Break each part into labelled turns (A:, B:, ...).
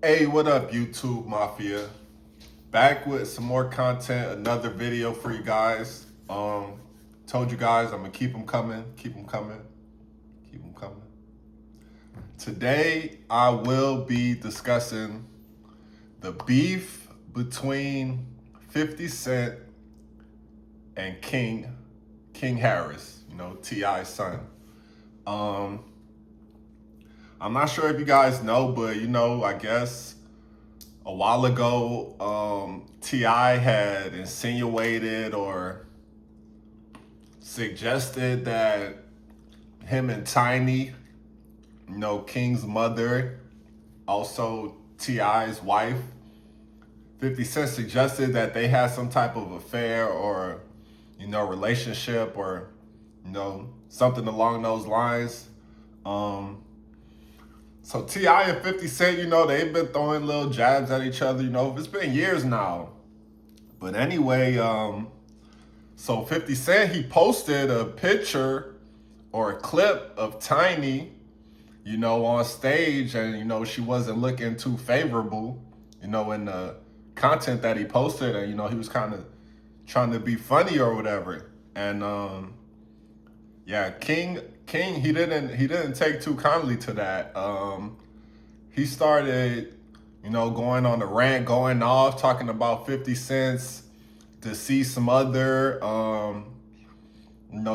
A: Hey, what up, YouTube Mafia? Back with some more content, another video for you guys. Told you guys I'm gonna keep them coming, keep them coming, keep them coming. Today, I will be discussing the beef between 50 Cent and King Harris, T.I.'s son. I'm not sure if you guys know, but I guess a while ago, T.I. had insinuated or suggested that him and Tiny, King's mother, also T.I.'s wife, 50 Cent suggested that they had some type of affair or, relationship or, something along those lines. So T.I. and 50 Cent, they've been throwing little jabs at each other, it's been years now. But anyway, so 50 Cent, he posted a picture or a clip of Tiny, on stage, and, she wasn't looking too favorable, in the content that he posted, and, he was kind of trying to be funny or whatever. And, yeah, King, he didn't take too kindly to that. He started, going on the rant, going off, talking about 50 Cent's deceased mother,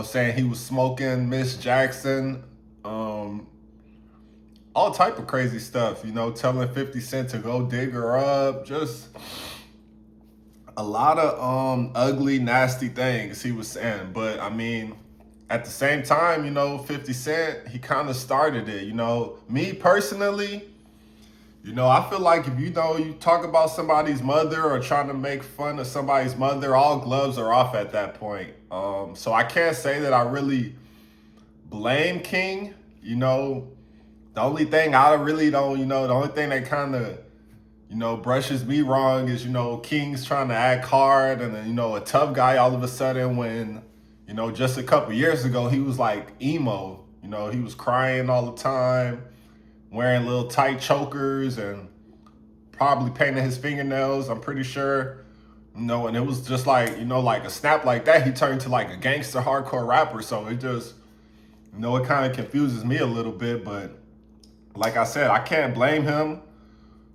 A: saying he was smoking Miss Jackson, all type of crazy stuff, telling 50 Cent to go dig her up, just a lot of ugly, nasty things he was saying. But I mean, at the same time, 50 Cent, he kind of started it. Me personally, I feel like if you talk about somebody's mother or trying to make fun of somebody's mother, all gloves are off at that point. So I can't say that I really blame King. The only thing I really don't, the only thing that kind of, brushes me wrong is, King's trying to act hard and then, a tough guy all of a sudden when, just a couple years ago, he was like emo. He was crying all the time, wearing little tight chokers and probably painting his fingernails, I'm pretty sure. And it was just like, like a snap like that, he turned to like a gangster hardcore rapper. So it just, it kind of confuses me a little bit. But like I said, I can't blame him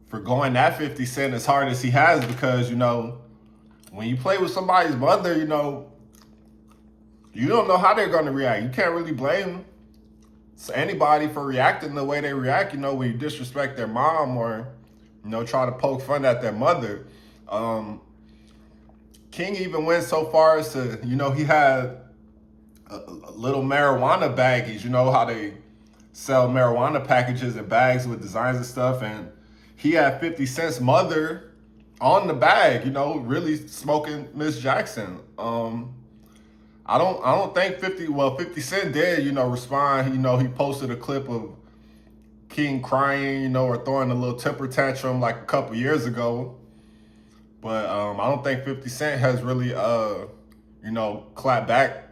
A: for going at 50 Cent as hard as he has because, when you play with somebody's mother, you don't know how they're going to react. You can't really blame anybody for reacting the way they react, when you disrespect their mom or, try to poke fun at their mother. King even went so far as to, he had a little marijuana baggies, how they sell marijuana packages and bags with designs and stuff. And he had 50 Cent's mother on the bag, really smoking Miss Jackson. I don't think 50 Cent did, respond. He posted a clip of King crying, or throwing a little temper tantrum like a couple years ago. But I don't think 50 Cent has really, clapped back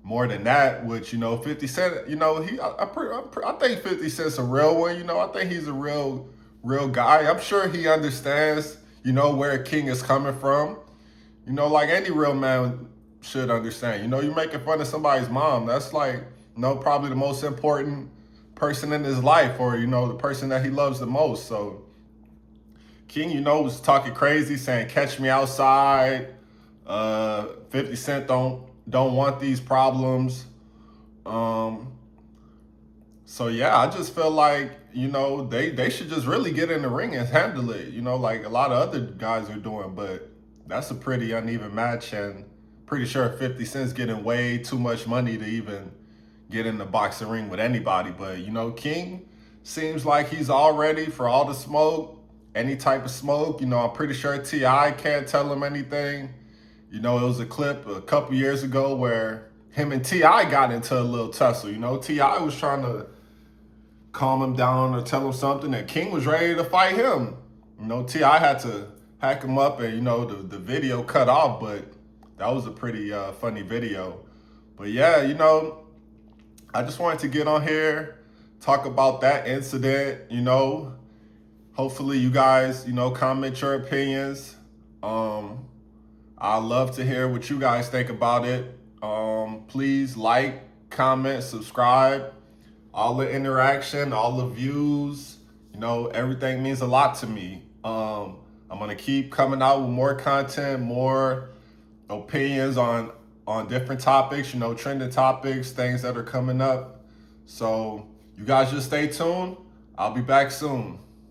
A: more than that, which, 50 Cent, I think 50 Cent's a real one, I think he's a real guy. I'm sure he understands, where King is coming from. Like any real man should understand. You're making fun of somebody's mom. That's like, probably the most important person in his life or, the person that he loves the most. So King, was talking crazy, saying, catch me outside. 50 Cent don't want these problems. So yeah, I just feel like, they should just really get in the ring and handle it, like a lot of other guys are doing. But that's a pretty uneven match, and pretty sure 50 Cent's getting way too much money to even get in the boxing ring with anybody. But, King seems like he's all ready for all the smoke, any type of smoke. I'm pretty sure T.I. can't tell him anything. It was a clip a couple years ago where him and T.I. got into a little tussle. T.I. was trying to calm him down or tell him something, and King was ready to fight him. T.I. had to hack him up, and, the video cut off, but that was a pretty funny video. But yeah, I just wanted to get on here, talk about that incident, Hopefully you guys, comment your opinions. I'd love to hear what you guys think about it. Please like, comment, subscribe. All the interaction, all the views, everything means a lot to me. I'm gonna keep coming out with more content, more opinions on different topics, trending topics, things that are coming up. So you guys just stay tuned. I'll be back soon.